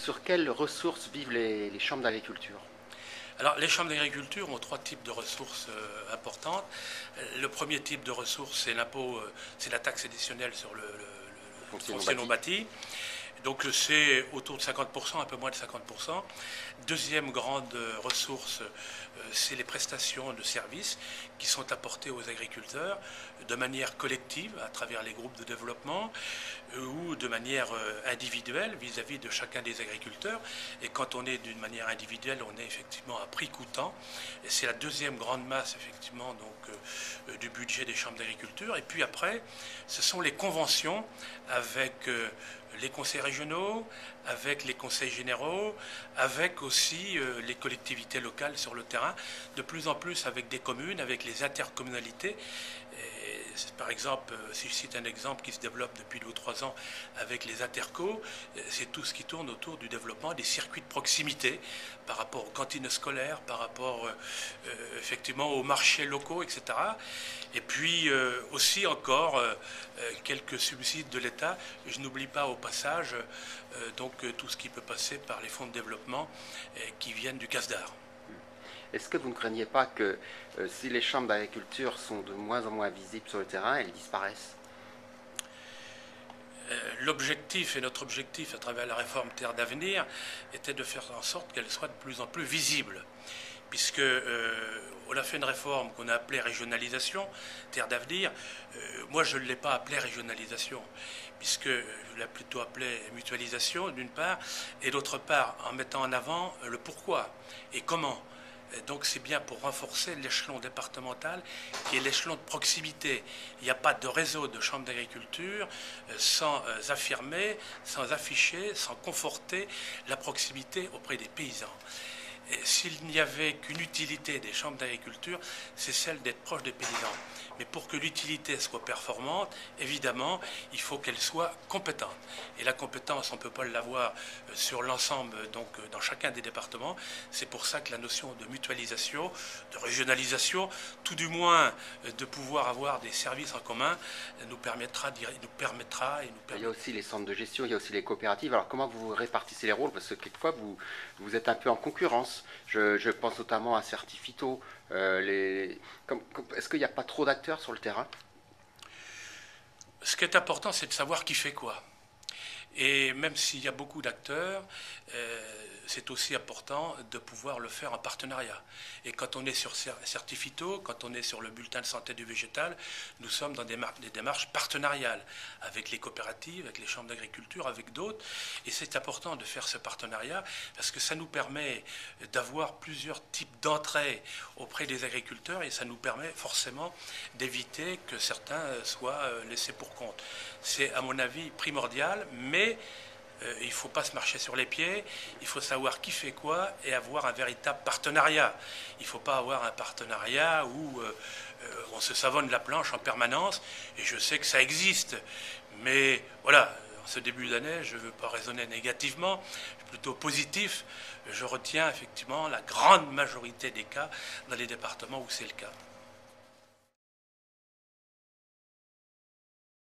sur quelles ressources vivent les chambres d'agriculture? Alors, les chambres d'agriculture ont trois types de ressources importantes. Le premier type de ressources, c'est l'impôt, c'est la taxe additionnelle sur le foncier non bâti. Donc c'est autour de 50%, un peu moins de 50%. Deuxième grande ressource, c'est les prestations de services qui sont apportées aux agriculteurs de manière collective à travers les groupes de développement ou de manière individuelle vis-à-vis de chacun des agriculteurs. Et quand on est d'une manière individuelle, on est effectivement à prix coûtant. Et c'est la deuxième grande masse effectivement donc, du budget des chambres d'agriculture. Et puis après, ce sont les conventions avec les conseils régionaux, avec les conseils généraux, avec aussi les collectivités locales sur le terrain, de plus en plus avec des communes, avec les intercommunalités. Et par exemple, si je cite un exemple qui se développe depuis 2 ou 3 ans avec les intercos, c'est tout ce qui tourne autour du développement des circuits de proximité par rapport aux cantines scolaires, par rapport effectivement aux marchés locaux, etc. Et puis aussi encore quelques subsides de l'État. Je n'oublie pas au passage donc tout ce qui peut passer par les fonds de développement qui viennent du CASDAR. Est-ce que vous ne craignez pas que si les chambres d'agriculture sont de moins en moins visibles sur le terrain, elles disparaissent? L'objectif et notre objectif à travers la réforme Terre d'Avenir était de faire en sorte qu'elle soit de plus en plus visible. Puisque on a fait une réforme qu'on a appelée régionalisation, Terre d'Avenir. Moi, je ne l'ai pas appelée régionalisation, puisque je l'ai plutôt appelée mutualisation, d'une part, et d'autre part, en mettant en avant le pourquoi et comment. Donc c'est bien pour renforcer l'échelon départemental qui est l'échelon de proximité. Il n'y a pas de réseau de chambres d'agriculture sans affirmer, sans afficher, sans conforter la proximité auprès des paysans. S'il n'y avait qu'une utilité des chambres d'agriculture, c'est celle d'être proche des paysans. Mais pour que l'utilité soit performante, évidemment, il faut qu'elle soit compétente. Et la compétence, on ne peut pas l'avoir sur l'ensemble, donc dans chacun des départements. C'est pour ça que la notion de mutualisation, de régionalisation, tout du moins de pouvoir avoir des services en commun, nous permettra. Il y a aussi les centres de gestion, il y a aussi les coopératives. Alors comment vous répartissez les rôles? Parce que quelquefois, vous êtes un peu en concurrence. Je pense notamment à Certifito. Est-ce qu'il n'y a pas trop d'acteurs sur le terrain? Ce qui est important, c'est de savoir qui fait quoi. Et même s'il y a beaucoup d'acteurs, c'est aussi important de pouvoir le faire en partenariat. Et quand on est sur Certifito, quand on est sur le bulletin de santé du végétal, nous sommes dans des démarches partenariales avec les coopératives, avec les chambres d'agriculture, avec d'autres. Et c'est important de faire ce partenariat parce que ça nous permet d'avoir plusieurs types d'entrées auprès des agriculteurs et ça nous permet forcément d'éviter que certains soient laissés pour compte. C'est à mon avis primordial, mais il ne faut pas se marcher sur les pieds, il faut savoir qui fait quoi et avoir un véritable partenariat. Il ne faut pas avoir un partenariat où on se savonne la planche en permanence, et je sais que ça existe, mais voilà, en ce début d'année, je ne veux pas raisonner négativement, je suis plutôt positif, je retiens effectivement la grande majorité des cas dans les départements où c'est le cas.